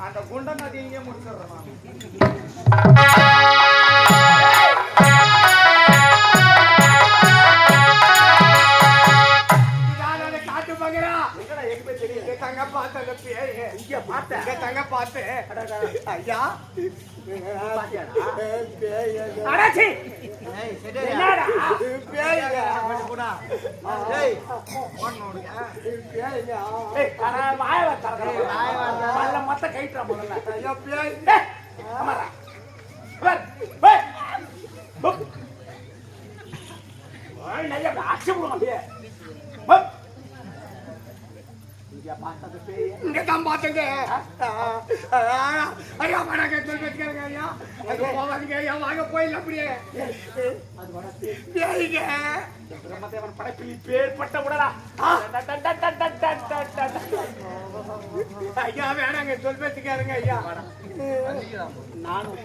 அந்த குண்டன் நதி இங்கே முடிச்சிடுறேன். காட்டு பாக்குறா எங்க தெரியல. தங்க பார்த்த இங்க பார்த்த தங்க பார்த்து ஐயா மத்த கைட்டா இங்கதான் பாத்துங்க. ஐயா வணக்க சொல்லிருக்காங்க. ஐயா போவாதீங்க. ஐயா வாங்க போயிடல. அப்படியே பிரம்மதேவன் படைப்பில் பேர்பட்ட உடலா. ஐயா வேணாங்க சொல் பேச்சுக்காருங்க. ஐயா நானும்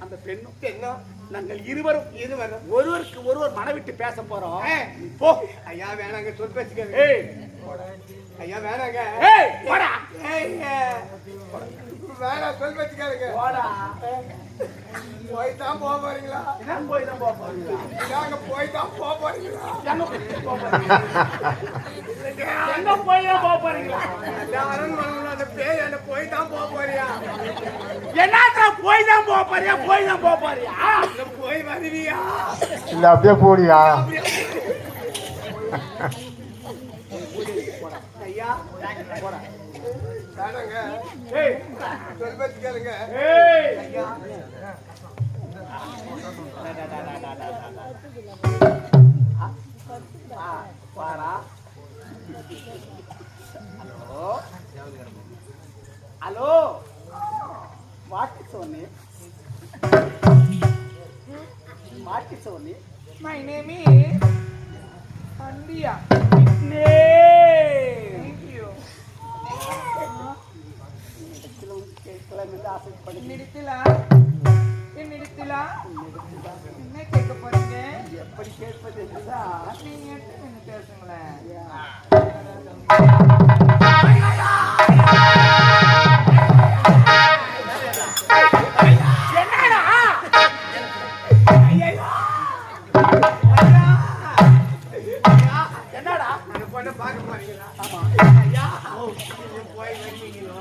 அந்த பெண்ணும் நாங்கள் இருவரும் ஒருவருக்கு ஒருவர் மனவிட்டு பேச போறோம். போ ஐயா வேணாங்க சொல் பேச்சுக்காரு. ஐயா வேணாங்க வேணா சொல் பேச்சுக்காருங்க. போய்தான் போக போறீங்களா? போய்தான் போக போறீங்களா? நாங்க போய்தான் போக போறீங்களா? எங்க போய்தான் போக போறீங்களா? அரண்மனை பேய் என்ன போய்தான் போக போறியா? என்ன போய்தான் போக போறியா? போய்தான் போக போறியா? போய் வருவியா? இல்ல அப்படியே போறியா? ஐயா போட வேணாங்க. சொல் பேச்சு கேளுங்க. ஐயா பாரா. Hello hello what is your name? What is your name? My name is Andiya. Thank you. என்னிடத்திலா என்ன கேட்க போறீங்க? எப்படி கேட்பது என்றுதான் நீங்க என்ன பேசுங்களேன். என்னடா பொண்ணு பார்க்க போறீங்களா? ஆமா ஐயா போய் வருவீங்களோ?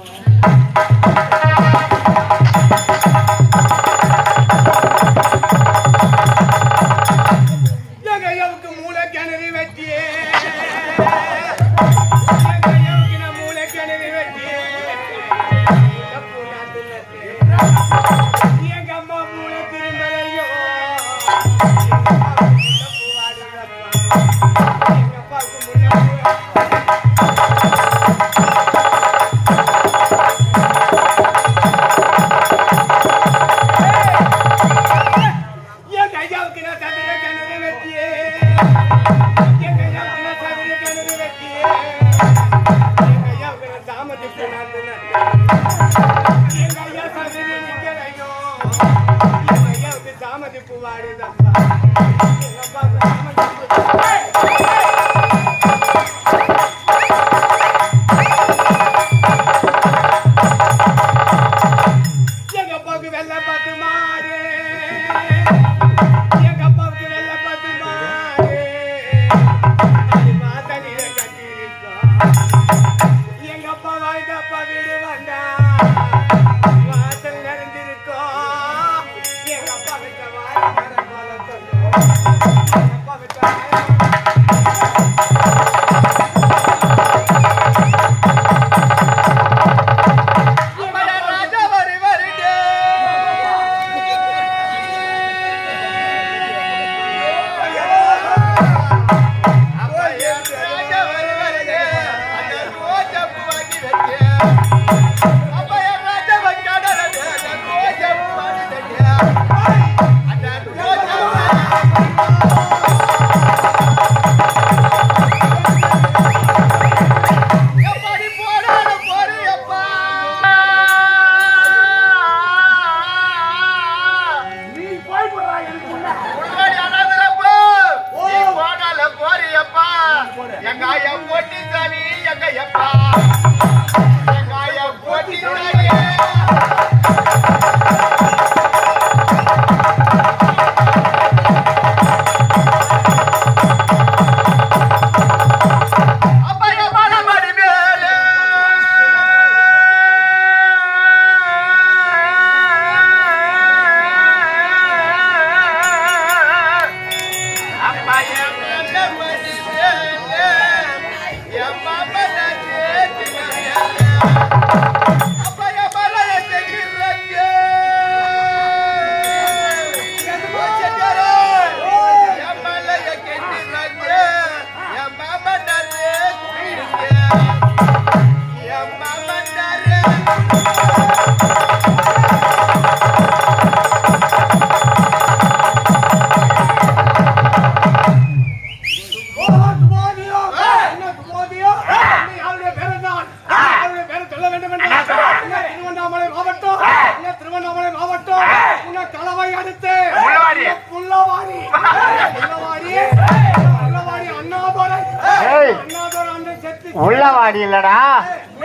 உள்ளவாடி இல்லடா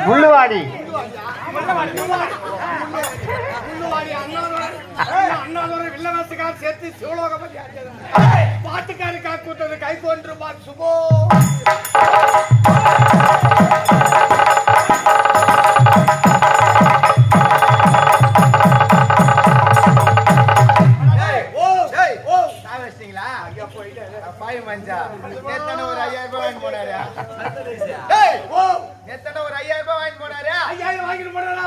முள்ளுவாடி. சேர்த்து சிவலோகபதி பாட்டுக்காரி காக்கூட்டது கை தோன்று சுபோ. ஒரு 5000 ரூபாய் வாங்கி போனாரு. 5000 வாங்கிட்டு போனாரா?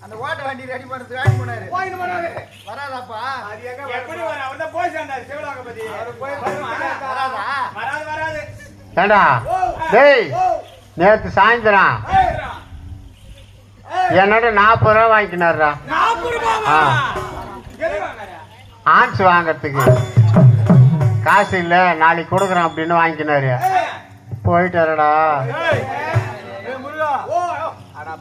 அந்த ஓட்ட வண்டி ரெடி பண்றது வாங்கி போனாரு. வராதாப்பா? அது எங்க எப்படி வர? அவர்தான் போய் சேர்ந்தார் சிவலோகபதி. அவர் போய் வராதா? வராது. ஏண்டா டேய், நேத்து சாயந்தரம் என்னோட 40 ரூபா வாங்கிக்கினாருடா. 40 ரூபாவா? ஆன்ஸ் வாங்கறதுக்கு காசு இல்ல, நாளைக்கு கொடுக்குறேன் அப்படின்னு வாங்கிக்கினாரு. போயிட்டாருடா.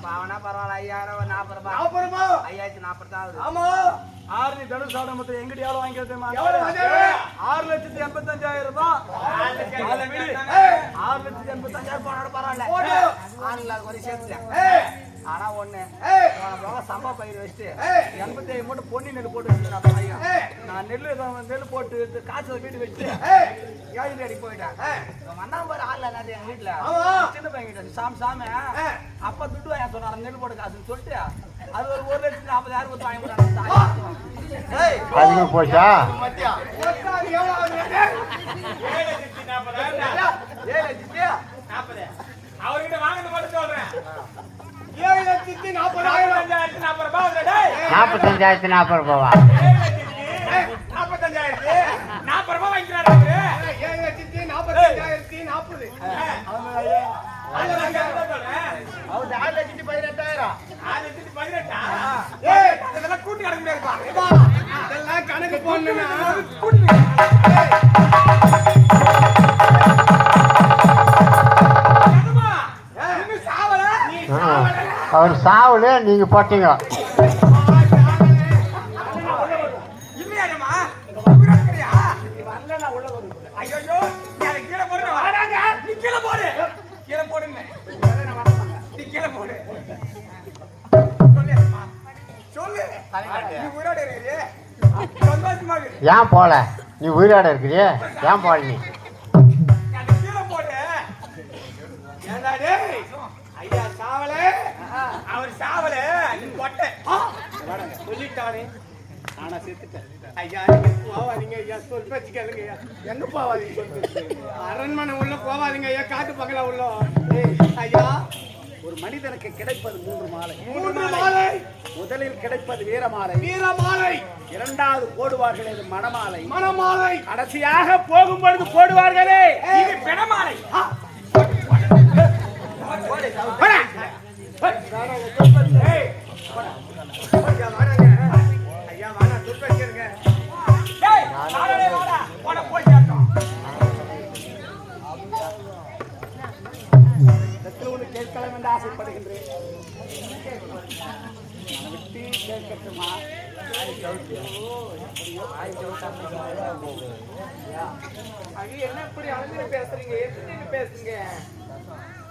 பாவனா பரவாயில்ல. 5040 ரூபாய். 40 ரூபாய். 5040 தான் ஆகுது. ஆமா. 6 தனுஷ் ஆட மொத்தம் எங்கடி எவ்வளவு வாங்கிக்கிறது? 6,85,000 ரூபாய். 6,85,000 போனோட பரவாயில்ல. ஆண்கள் கொஞ்சம் சேர்த்துட்டேன். ஆனா ஒண்ணு சம்பா பயிர் வச்சுட்டு 87 மூட்டை பொன்னி நெல் போட்டு வச்சுட்டேன். நான் நெல் போட்டு காய்ச்சல வீட்டு வச்சு ஏழு அடி போயிட்டேன். வந்தா பாரு ஆள் என்னாச்சு எங்க வீட்டுல சின்ன பையன் கிட்ட சாமி அப்பா துட்டு வாங்க சொன்னார் நெல் போட்டு காசுன்னு சொல்லிட்டு அது ஒரு 1,40,000 கொடுத்து வாங்கி அதிகம் போச்சா? அவர்கிட்ட வாங்கிட்டு மட்டும் சொல்றேன். 7,40,000 ரூபாய். 45,040 ரூபாவா? 45,040 ரூபாய் வாங்கிக்கிறாரு அவரு. 7,45,040. அவர் 6,18,000. 6,18,000. இதெல்லாம் கூட்டி கணக்கு முடியாதுப்பா. இதெல்லாம் கணக்கு போடணும்னா அவர் சாவுல நீங்க போட்டீங்க. ஏன் போல? நீ உயிரோட இருக்கிறியே, ஏன் போல? நீ ஐயா சாவல, அவர் சாவல, நீ கொட்டை சொல்லிட்டானே. ஆனா செத்துட்டேன். ஐயா போவாதீங்க ஐயா, சொல் பேச்சு கேளுங்க ஐயா. எங்க போவாதீங்க சொல் பேச்சு. அரண்மனை உள்ள போவாதீங்க ஐயா, காட்டு பக்கல உள்ள. ஐயா, ஒரு மனிதனுக்கு கிடைப்பது 3 மாலை. 3 மாலை. முதலில் கிடைப்பது வீரமாலை. வீரமாலை. இரண்டாவது போடுவார்களே மணமாலை. மணமாலை. கடைசியாக போகும்பொழுது போடுவார்களே இது பிணமாலை. கேட்கலாம் என்று ஆசைப்படுகின்றேன். என்ன இப்படி அழகு பேசுறீங்க? எப்படி பேசுறீங்க?